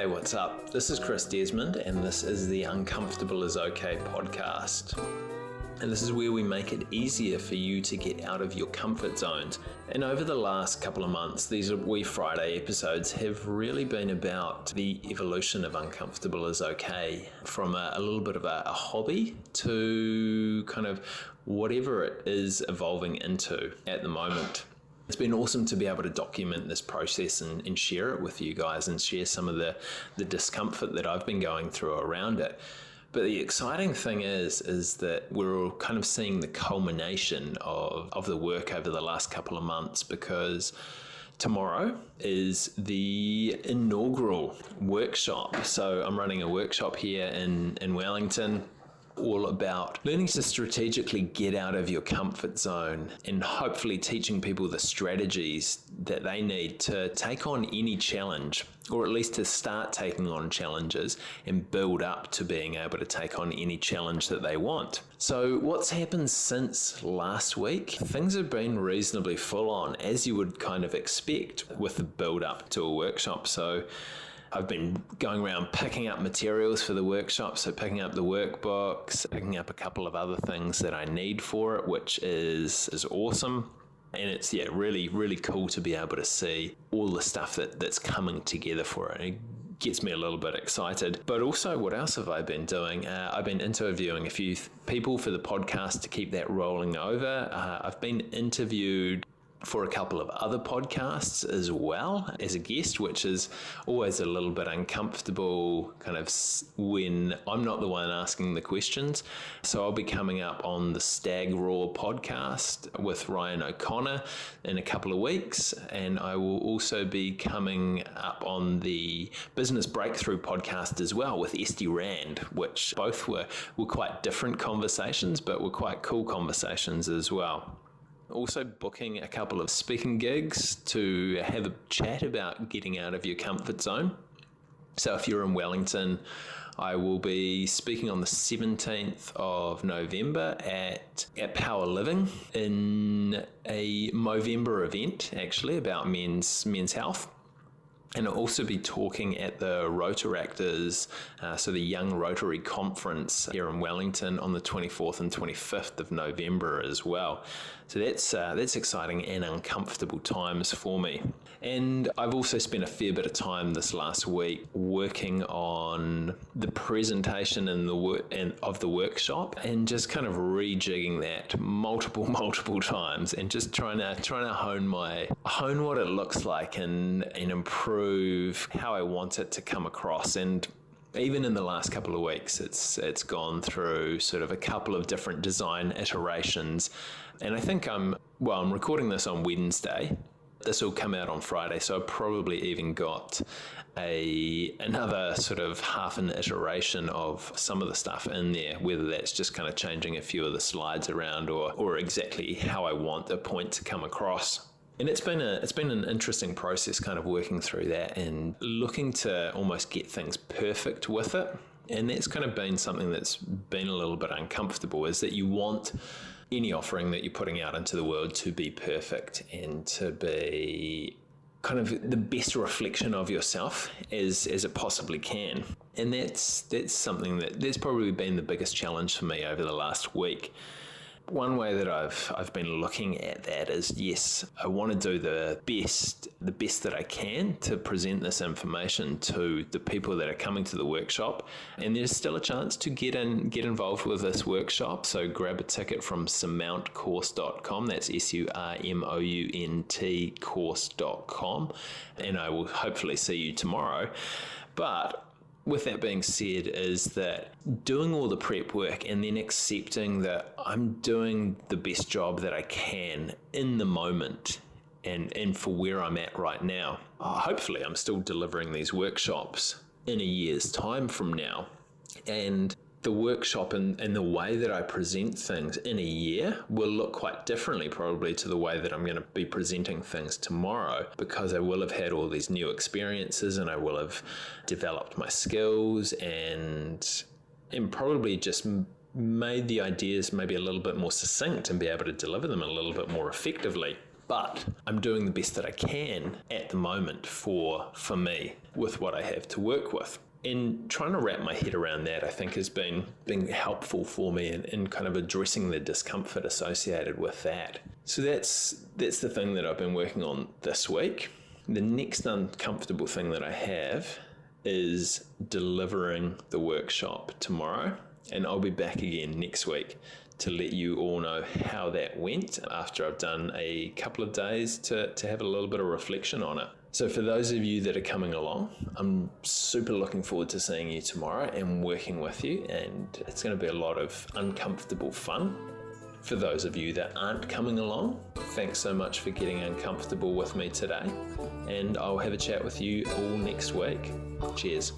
Hey, what's up? This is Chris Desmond, and this is the Uncomfortable is Okay podcast. And this is where we make it easier for you to get out of your comfort zones. And over the last couple of months, these Wee Friday episodes have really been about the evolution of Uncomfortable is Okay, from a little bit of a hobby to kind of whatever it is evolving into at the moment. It's been awesome to be able to document this process and share it with you guys and share some of the discomfort that I've been going through around it. But the exciting thing is that we're all kind of seeing the culmination of the work over the last couple of months, because tomorrow is the inaugural workshop. So I'm running a workshop here in Wellington, all about learning to strategically get out of your comfort zone and hopefully teaching people the strategies that they need to take on any challenge, or at least to start taking on challenges and build up to being able to take on any challenge that they want. So what's happened since last week? Things have been reasonably full on, as you would kind of expect with the build up to a workshop. So I've been going around picking up materials for the workshop, so picking up the workbooks, picking up a couple of other things that I need for it, which is awesome. And it's really, really cool to be able to see all the stuff that's coming together for it. It gets me a little bit excited. But also, what else have I been doing? I've been interviewing a few people for the podcast to keep that rolling over. I've been interviewed for a couple of other podcasts as well as a guest, which is always a little bit uncomfortable kind of when I'm not the one asking the questions. So I'll be coming up on the Stag Raw podcast with Ryan O'Connor in a couple of weeks, and I will also be coming up on the Business Breakthrough podcast as well with Esty Rand, which both were quite different conversations, but were quite cool conversations as well. Also booking a couple of speaking gigs to have a chat about getting out of your comfort zone. So if you're in Wellington, I will be speaking on the 17th of November at Power Living in a Movember event, actually, about men's health. And I'll also be talking at the Rotaractors, so the Young Rotary Conference here in Wellington on the 24th and 25th of November as well. So that's exciting and uncomfortable times for me. And I've also spent a fair bit of time this last week working on the presentation of the workshop, and just kind of rejigging that multiple times, and just trying to hone what it looks like and improve how I want it to come across. And even in the last couple of weeks, it's gone through sort of a couple of different design iterations. And I think I'm recording this on Wednesday. This will come out on Friday, so I've probably even got another sort of half an iteration of some of the stuff in there, whether that's just kind of changing a few of the slides around or exactly how I want the point to come across. And it's been an interesting process kind of working through that and looking to almost get things perfect with it. And that's kind of been something that's been a little bit uncomfortable, is that you want any offering that you're putting out into the world to be perfect and to be kind of the best reflection of yourself as it possibly can. And that's something that's probably been the biggest challenge for me over the last week. One way that I've been looking at that is, yes, I want to do the best that I can to present this information to the people that are coming to the workshop. And there's still a chance to get involved with this workshop. So grab a ticket from surmountcourse.com. That's SURMOUNT course.com. And I will hopefully see you tomorrow. But with that being said, is that doing all the prep work and then accepting that I'm doing the best job that I can in the moment and for where I'm at right now. Hopefully I'm still delivering these workshops in a year's time from now. And the workshop and the way that I present things in a year will look quite differently probably to the way that I'm going to be presenting things tomorrow, because I will have had all these new experiences and I will have developed my skills and probably just made the ideas maybe a little bit more succinct and be able to deliver them a little bit more effectively. but I'm doing the best that I can at the moment for me with what I have to work with. And trying to wrap my head around that, I think, has been helpful for me in kind of addressing the discomfort associated with that. So that's the thing that I've been working on this week. The next uncomfortable thing that I have is delivering the workshop tomorrow, and I'll be back again next week to let you all know how that went after I've done a couple of days to have a little bit of reflection on it. So for those of you that are coming along, I'm super looking forward to seeing you tomorrow and working with you, and it's going to be a lot of uncomfortable fun. For those of you that aren't coming along, thanks so much for getting uncomfortable with me today, and I'll have a chat with you all next week. Cheers.